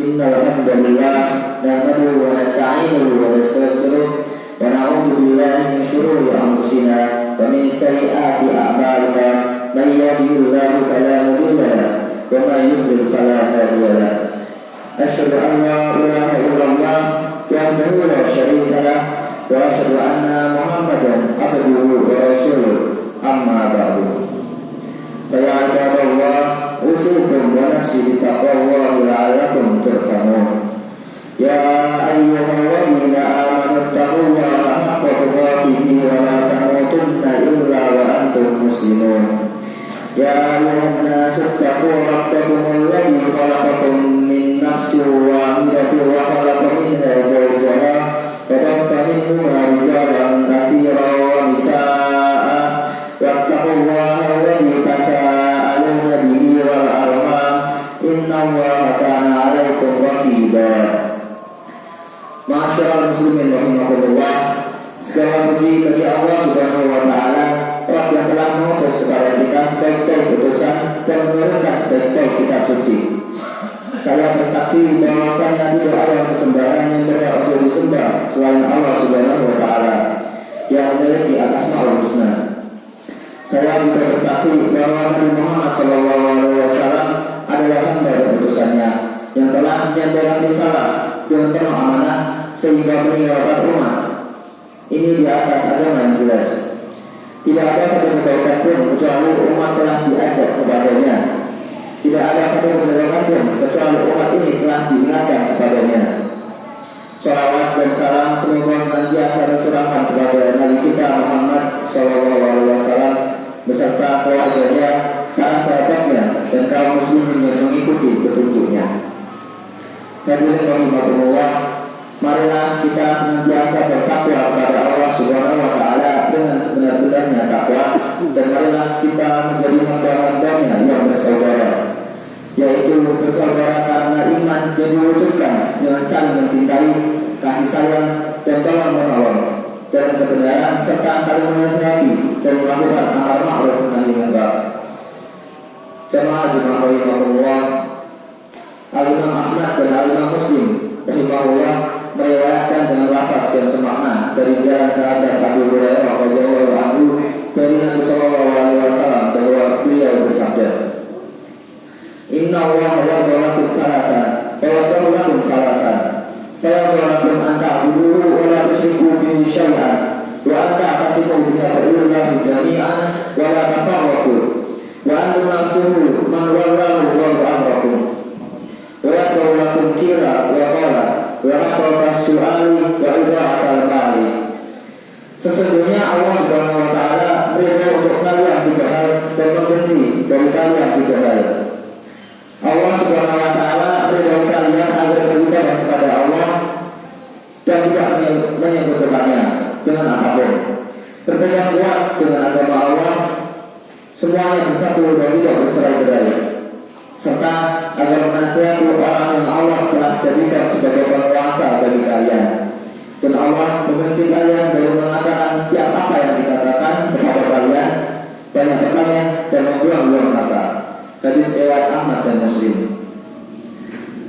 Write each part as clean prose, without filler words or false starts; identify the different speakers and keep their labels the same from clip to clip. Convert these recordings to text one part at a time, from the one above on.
Speaker 1: Innal hamdalillah nahmaduhu wa nasta'inuhu wa nastaghfiruh wa na'udzu billahi min shururi anfusina wa min sayyiati a'malina may yahdihillahu fala mudilla lahu wa may yudlil fala hadiya lahu. Asyhadu an la ilaha illallah wahdahu la syarika lahu wa asyhadu anna Muhammadan abduhu wa rasuluh. Amma ba'du. Ya ibadallah, usikum wa nafsi bitaqwallahi la'allakum turhamun. Ya ayyuhalladzina amanu taqullaha haqqa tuqatih wa la tamutunna illa wa antum muslimun. Ya ayyuhan nasu taqu rabbakum alladzi khalaqakum min nafsin wahidatin wa khalaqa minha zawjaha wa bassa minhuma rijalan katsiran wa nisaa'a wattaqullaha alladzi tasaaluna bihi wal arham innallaha kana 'alaikum raqiba. Ma'asyiral muslimin rahimakumullah, segala puji bagi Allah Subhanahu wa taala, Rabb yang telah mengutus kepada kita sebaik-baik utusan dan menurunkan sebaik-baik kitab suci. Saya bersaksi bahwasanya tidak ada sesembahan yang berhak untuk disembah selain Allah Subhanahu wa taala yang memiliki Asmaul Husna. Saya juga bersaksi bahwa Nabi Muhammad SAW adalah hamba dan utusannya yang telah menyampaikan risalah dengan penuh amanah sehingga meninggalkan umat ini di atas agama yang jelas. Tidak ada satu kebaikan pun kecuali umat telah diajak kepadanya. Tidak ada satu kejelekan pun kecuali umat ini telah diingatkan kepadanya. Salawat dan salam semoga senantiasa tercurahkan kepada Nabi kita Muhammad SAW beserta keluarganya, para sahabatnya, dan kaum muslimin yang mengikuti petunjuknya. Hadirin rahimakumullah, marilah kita senantiasa bertakwa kepada Allah Subhanahu wa taala dengan sebenar-benarnya takwa, dan marilah kita menjadi hamba-hambanya yang bersaudara, yaitu bersaudara karena iman yang diwujudkan dengan saling mencintai, kasih sayang, dan tolong menolong, dan kebenaran serta saling menasihati dan melakukan amar ma'ruf nahi munkar. Jamaah rahimahullah, Al-Imam Ahmad dan Al-Imam Muslim rahimahullah meriwayatkan dengan lafaz yang semakna dari jalan sahabat Abu Hurairah radhiyallahu anhu dari Nabi sallallahu alaihi wasallam bahwa beliau bersabda, Inna Allah yadhuru lakum salatan wa yadhuru lakum salatan fa yadhuru lakum an ta'buduhu wa la tusyriku bihi syai'an wa an ta'tasimu billahi jami'an wa la tafarraqu wa antum nasuhu man wallahu wa amrakum wa yadhuru lakum kira wa qala wa asrata su'ali wa idha'atal mali. Sesungguhnya Allah Subhanahu wa taala berikan untuk kalian 3 hal dan membenci dari kalian 3 hal. Allah Subhanahu wa taala berikan kalian agar beribadah kepada Allah dan tidak menyebutkannya dengan apapun, berpegang kuat dengan agama Allah, semuanya bersatu dan tidak bercerai-berai, serta agar menasihati orang yang Allah telah jadikan sebagai penguasa bagi kalian. Dan Allah membenci kalian dari mengatakan setiap apa yang dikatakan kepada kalian, banyak bertanya dan membuang-buang kata. Hadis riwayat Ahmad dan Muslim.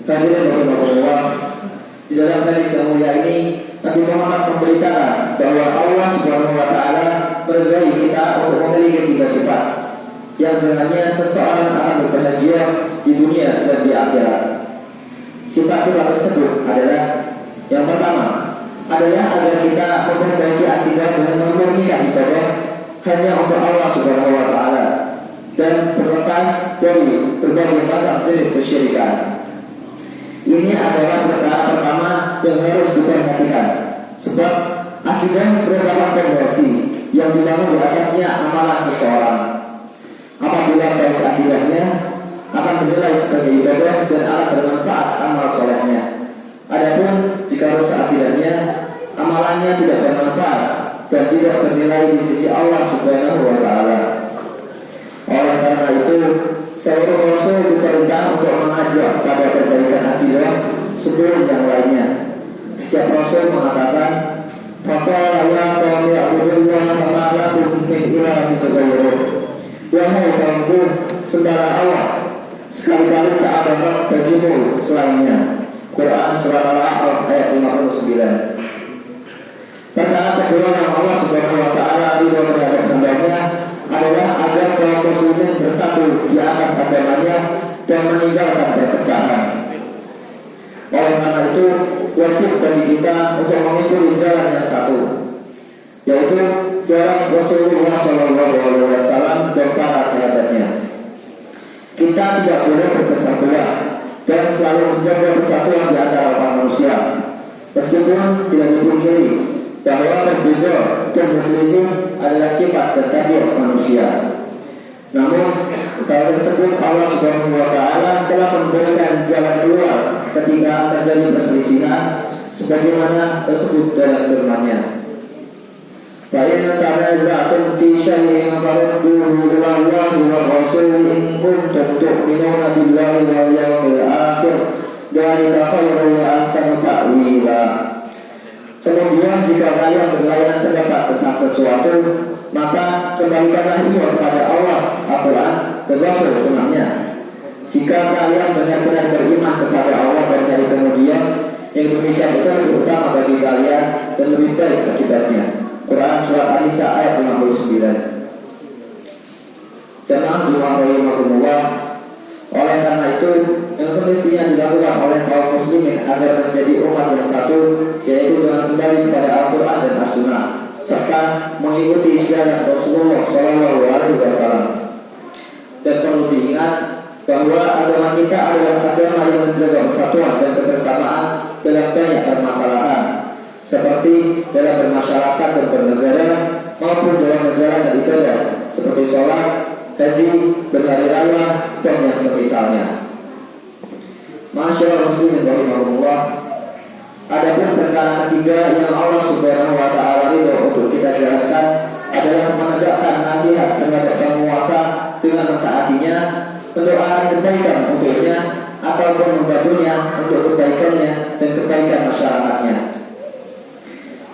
Speaker 1: Hadirin rahimakumullah, di dalam hadis yang mulia ini Nabi Muhammad memberitakan bahwa Allah Subhanahu wa taala meridai kita untuk memiliki 3 sifat yang dengannya seseorang akan berbahagia di dunia dan di akhirat. Sifat-sifat tersebut adalah, yang pertama adalah agar kita memperbaiki akidah dengan memurnikan ibadah hanya untuk Allah Subhanahu wa taala dan berlepas dari berbagai macam jenis kesyirikan. Ini adalah perkara pertama yang harus diperhatikan, sebab akidah merupakan fondasi yang dibangun di atasnya amalan seseorang. Apabila baik akidahnya akan bernilai sebagai ibadah dan akan bermanfaat amal solehnya. Adapun jika rusak akidahnya, amalannya tidak bermanfaat dan tidak bernilai di sisi Allah Subhanahu wa taala. Oleh karena itu, seluruh Rasul diperintah untuk mengajak pada perbaikan akidah sebelum yang lainnya. Setiap Rasul mengatakan, "Faqala ya qaumi a'budullaha ma lakum min ilahin ghairuh." Wahai kaumku, sembahlah Allah, sekali-kali tak ada Rabb bagimu selainnya. Quran Surah Al-A'raf ayat 59. Perkara kedua yang Allah Subhanahu wa Ta'ala ridho terhadap hambanya adalah agar kaum muslimin bersatu di atas agamanya dan meninggalkan perpecahan. Oleh karena itu, wajib bagi kita untuk mengikuti jalan yang satu, yaitu jalan Rasulullah SAW dan para sahabatnya. Kita tidak boleh berpecah belah dan selalu menjaga persatuan di antara para manusia, meskipun tidak dipungkiri bahwa berbeda dan berselisih adalah sifat dan tabiat manusia. Namun, hal tersebut Allah Subhanahu wa Ta'ala telah memberikan jalan keluar ketika terjadi perselisihan, sebagaimana tersebut dalam firman-Nya. فَإِنْ تَنَازَعْتُمْ فِي شَيْءٍ فَرُدُّوهُ إِلَى اللَّهِ وَالرَّسُولِ إِن كُنتُمْ تُؤْمِنُونَ بِاللَّهِ وَالْيَوْمِ الْآخِرِ ذَلِكَ خَيْرٌ وَأَحْسَنُ تَأْوِيلًا. Kemudian jika kalian berlainan pendapat tentang sesuatu, maka kembalikanlah ia kepada Allah, Al-Quran, dan Rasul Sunnah-Nya. Jika kalian benar-benar beriman kepada Allah dan hari kemudian, yang demikian itu lebih utama bagi kalian dan lebih baik akibatnya. Quran Surah An-Nisa ayat 59. Jamaah Jumat rahimahumullah, oleh karena itu yang semestinya dilakukan oleh kaum muslimin agar menjadi umat yang satu, yaitu dengan kembali kepada Al-Quran dan As-Sunnah serta mengikuti jalan Rasulullah SAW. Dan perlu diingat bahwa agama kita adalah agama yang menjaga persatuan dan kebersamaan dalam banyak permasalahan, seperti dalam bermasyarakat dan bernegara maupun dalam menjalankan ibadah seperti sholat, haji, berhari raya, dan yang semisalnya. Masyaallah muslimin rahimahumullah, adapun perkara ketiga yang Allah Subhanahu wa Ta'ala ridho untuk kita jalankan adalah menegakkan nasihat terhadap penguasa dengan mentaatinya, mendoakan kebaikan untuknya ataupun membantunya untuk kebaikannya dan kebaikan masyarakatnya.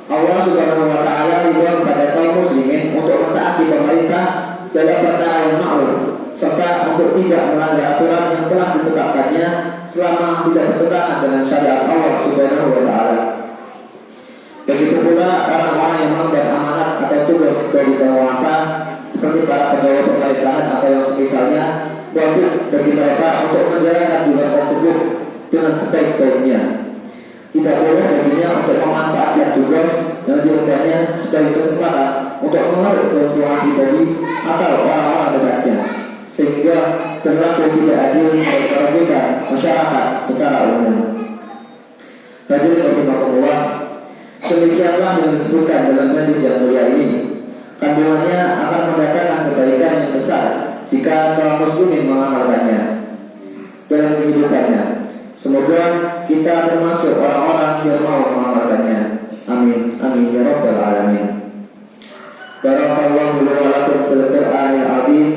Speaker 1: Allah Subhanahu wa Ta'ala ridho kepada kaum muslimin untuk mentaati pemerintah dalam perkara yang ma'ruf serta untuk tidak melanggar aturan yang telah ditetapkannya selama tidak bertentangan dengan syariat Allah Subhanahu wa Ta'ala. Begitu pula orang-orang yang mengemban amanat atau tugas dari penguasa seperti para pegawai pemerintahan atau yang semisalnya, wajib bagi mereka untuk menjalankan tugas tersebut dengan sebaik-baiknya. Tidak boleh baginya untuk memanfaatkan tugas yang diembannya sebagai kesempatan untuk mengeruk keuntungan pribadi atau orang-orang dekatnya, sehingga berlaku tidak adil dan merugikan masyarakat secara umum. Hadirin rahimahumullah, demikianlah yang disebutkan dalam hadis yang mulia ini. Kandungannya akan mendatangkan kebaikan yang besar jika kaum muslimin mengamalkannya dalam kehidupannya. Semoga kita termasuk orang-orang yang mau mengamalkannya. Amin, amin ya rabbal alamin. Barakallahu li wa lakum fil Qur'anil azim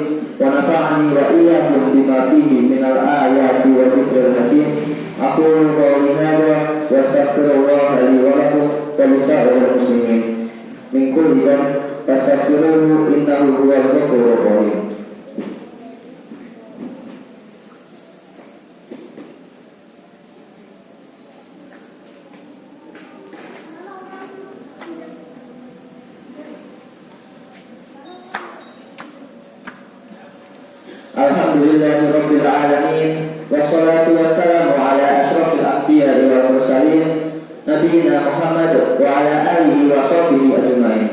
Speaker 1: wa nafa'ani wa iyyakum bima fihi minal ayati wa dzikril hakim. Aqulu qawli hadza wa astaghfirullah li wa lakum wa lisa'iril muslimin min kulli dhanbin fastaghfiruhu innahu huwal ghafurur rahim. Alhamdulillahirabbil alamin wassalatu wassalamu ala asyrafil anbiya'i wal mursalin nabiyina Muhammad wa ala alihi wa sahbihi ajmain.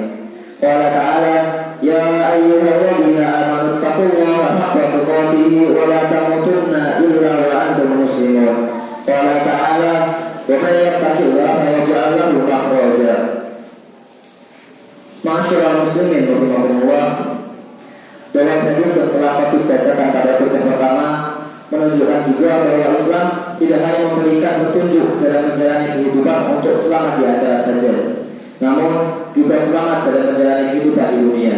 Speaker 1: Qala ta'ala ya ayyuhalladzina amanu taqullaha haqqa tuqatih wa la tamutunna illa wa antum muslimun. Qala ta'ala wa man yattaqillaha yaj'al lahu makhraja. Ma'asyiral muslimin rahimahumullah, dalam hadis yang telah kita bacakan pada khutbah pertama menunjukkan juga bahwa Islam tidak hanya memberikan petunjuk dalam menjalani kehidupan untuk selamat di akhirat saja, namun juga selamat dalam menjalani kehidupan di dunia.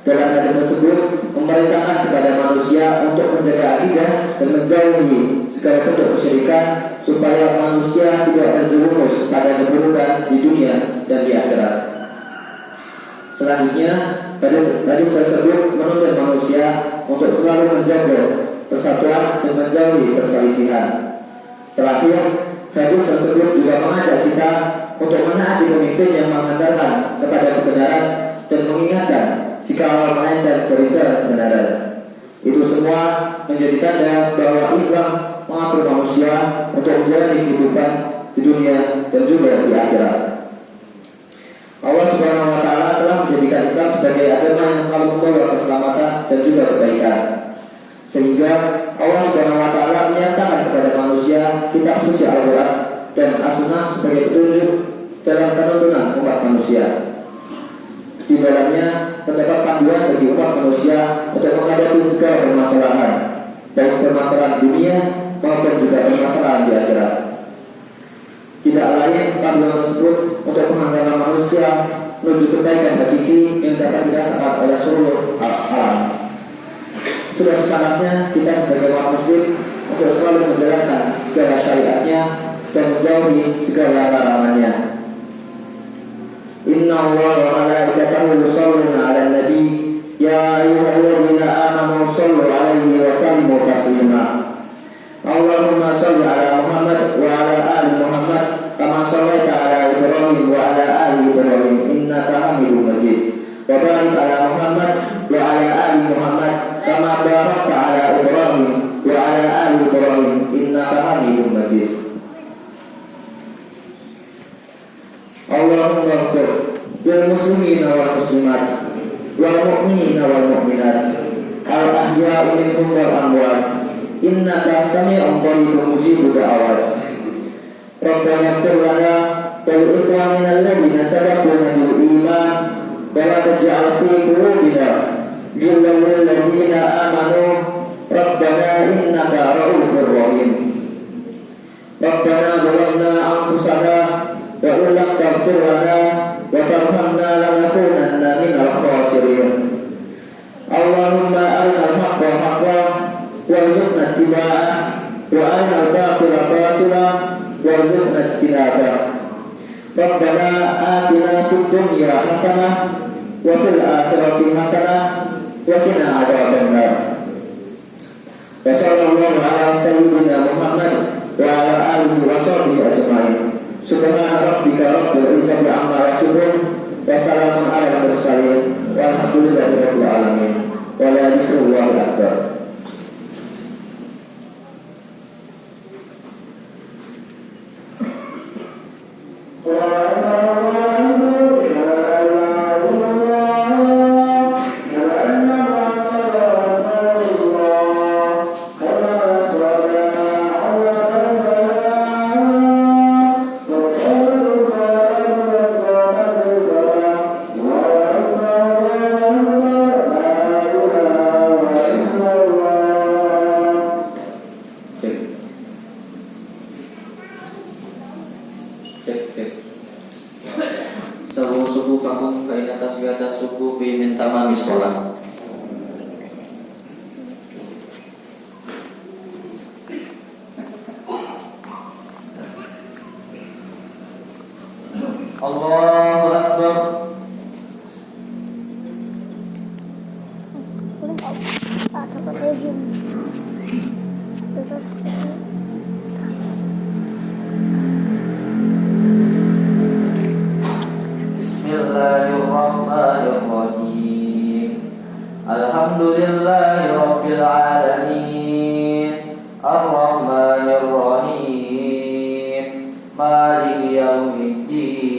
Speaker 1: Dalam hadis tersebut memerintahkan kepada manusia untuk menjaga akidah dan menjauhi segala bentuk kesyirikan supaya manusia tidak terjerumus pada keburukan di dunia dan di akhirat. Selanjutnya, hadis tersebut menuntut manusia untuk selalu menjaga persatuan dan menjauhi perselisihan. Terakhir, hadis tersebut juga mengajak kita untuk menaati pemimpin yang mengantarkan kepada kebenaran dan mengingatkan jika orang melenceng dari jalan kebenaran. Itu semua menjadi tanda bahwa Islam mengatur manusia untuk menjalani kehidupan di dunia dan juga di akhirat. Allah Subhanahu wa Ta'ala telah menjadikan Islam sebagai agama yang selalu membawa keselamatan dan juga kebaikan. Sehingga Allah Subhanahu wa Ta'ala menyatakan kepada manusia kitab suci Al-Quran dan As-Sunnah sebagai petunjuk dalam penuntunan umat manusia. Di dalamnya terdapat panduan bagi umat manusia untuk menghadapi segala permasalahan, baik permasalahan dunia maupun juga permasalahan di akhirat. Tidak lain panduan tersebut untuk menghantarkan manusia menuju kebaikan hakiki yang dapat dirasakan oleh seluruh alam. Sudah sepantasnya kita sebagai umat muslim untuk selalu menjalankan segala syariatnya dan menjauhi segala larangannya. Inna Allah wa malaikatahu yusholluna 'alan nabi ya ayyuhalladzina amanu shallu 'alaihi wa sallimu taslima. Allahumma shalli 'ala Muhammad wa 'ala ali Muhammad kama shallaita 'ala Ibrahim wa 'ala ali Ibrahim innaka Hamidum Majid. Wa barik 'ala Muhammad wa 'ala ali Muhammad kama barakta 'ala Ibrahim wa 'ala ali Ibrahim innaka Hamidum Majid. Allahumma ighfir lil muslimina wal muslimat wal mu'minina wal mu'minat al ahya'i minhum wal amwat innaka sami'un qaribun mujibud da'awat. Rabbana ighfir lana wa li ikhwanina alladhina sabaquna bil iman wa la taj'al fi qulubina ghillan lil ladzina amanu rabbana innaka ra'ufur rahim. Rabbana zalamna anfusana wa in lam taghfir lana wa tarhamna lanakunanna minal khasirin. Allahumma arinal haqqa haqqan warzuqna ittiba'ah wa arinal batila batila warzuqna ijtinabah. Rabbana atina fid dunya hasanah wa fil akhirati hasanah wa qina adzabannar. Wa sallallahu ala sayyidina Muhammad wa ala alihi wa sahbihi ajma'in. Subhana rabbika rabbil izzati amma yasifun wa salamun alal mursalin walhamdulillahi rabbil alamin. Wa la ilaha akbar. Allahu Akbar. Bismillahirrahmanirrahim. Alhamdulillahi rabbil alamin. Ar-Rahmanir Rahim. Maliki yaumiddin.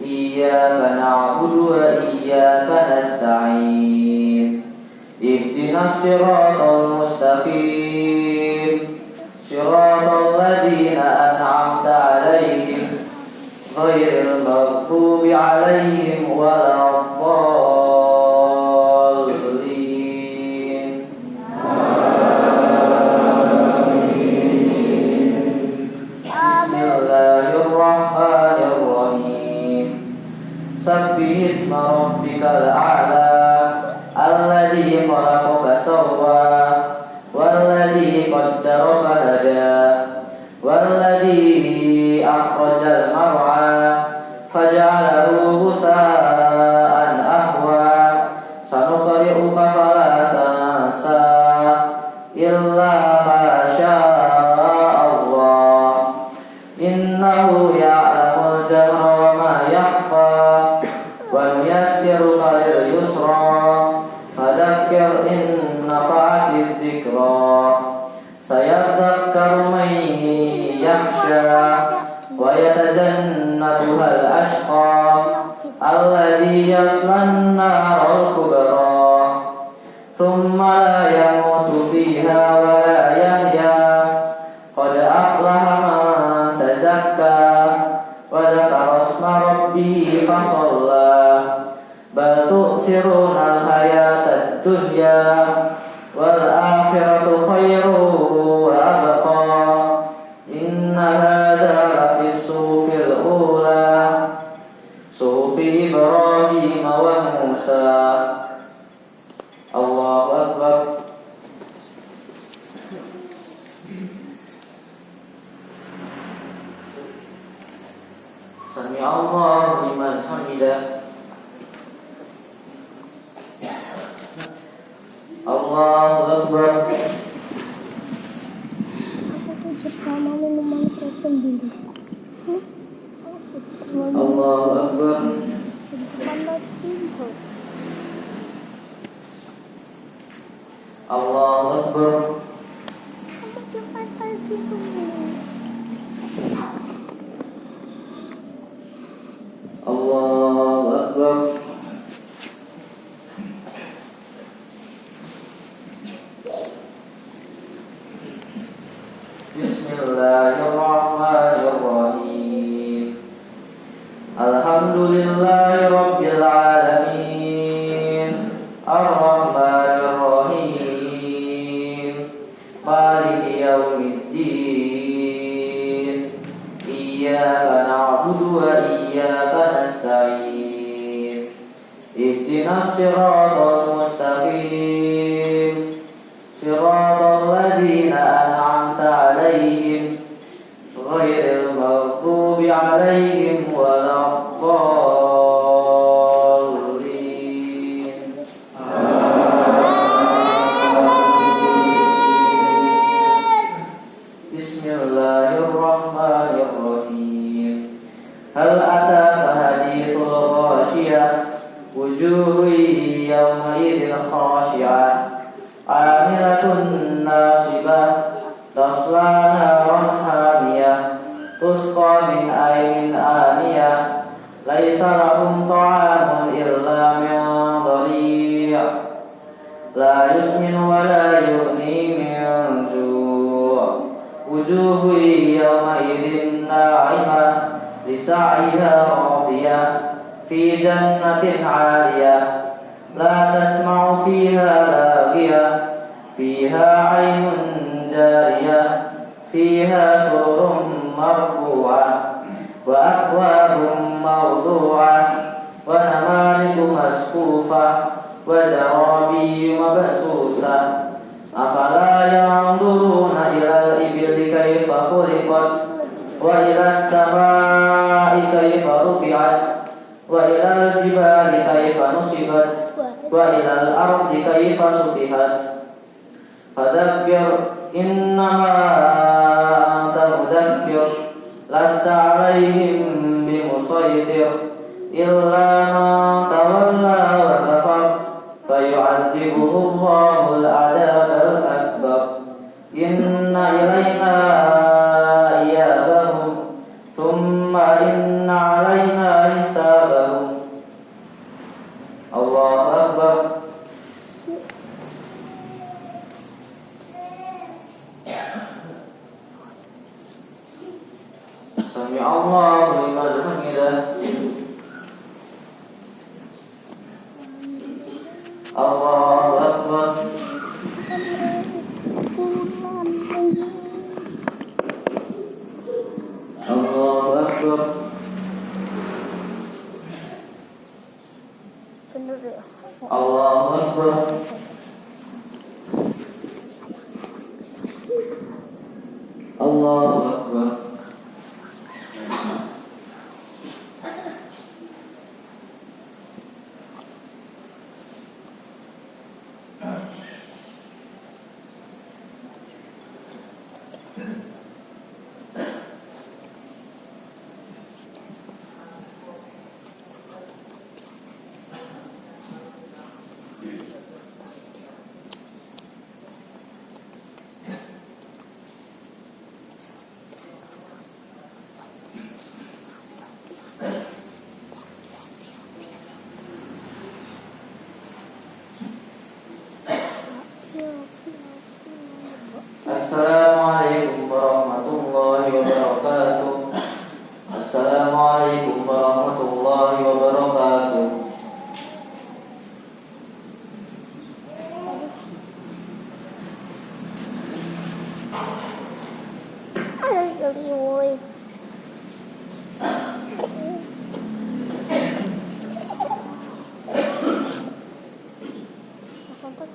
Speaker 1: Iyyaka na'budu wa iyyaka nasta'in. Ihdinas siratal mustaqim. Siratal ladzina an'amta 'alaihim ghairil maghdubi 'alaihim waladdallin. Bismillahirrahmanirrahim. Sabbih isma rabbikal a'la alladzi khalaqa fasawwa walladzi qaddara fahada walladzi akhrajal mar'a faja'alahu ghusaan
Speaker 2: يصلى النار الكبرى ثم لا يموت فيها ولا يحيا قد أفلح من تزكى وذكر اسم ربه فصلى بل تؤثرون الحياة الدنيا والآخرة خير وأبقى إن هذا لفي الصحف الأولى صحف إبراهيم وموسى. الله أكبر. سمع الله لمن حمده. الله أكبر. الله أكبر. الله أكبر. الله أكبر. بسم الله الرحمن الرحيم. الحمد لله رب العالمين الرحمن الرحيم مالك يوم الدين إياك نعبد وإياك نستعين اهدنا الصراط المستقيم صراط الذين أنعمت عليهم غير المغضوب عليهم ولا الضالين. بسم الله الرحمن الرحيم. هل أتاك حديث الغاشية وجوه يومئذ خاشعة عاملة ناصبة تصلى نارا حامية تسقى من عين آنية ليس لهم طعام إلا من ضريع لا يسمن ولا يغني من جوع وجوه يومئذ ناعمة لسعيها راضية في جنة عالية لا تسمع فيها لاغية فيها عين جارية فيها سرر مرفوعة وأكواب موضوعة ونمارق مسقوفة وزرابي مبثوثة أفلا ينظرون إلى الإبل كيف خلقت وإلى السماء كيف رفعت وإلى الجبال كيف نصبت وإلى الأرض كيف سطحت فذكر إنما أنت مذكر لست عليهم بمسيطر إلا من تولى وكفر فيعذبه الله العذاب الأكبر إن إلينا إيابهم ثم إن علينا حسابهم. الله أكبر. سمع الله لمن حمده. الله أكبر. الله أكبر. الله أكبر. الله أكبر.
Speaker 3: geli woi. Apa tuh?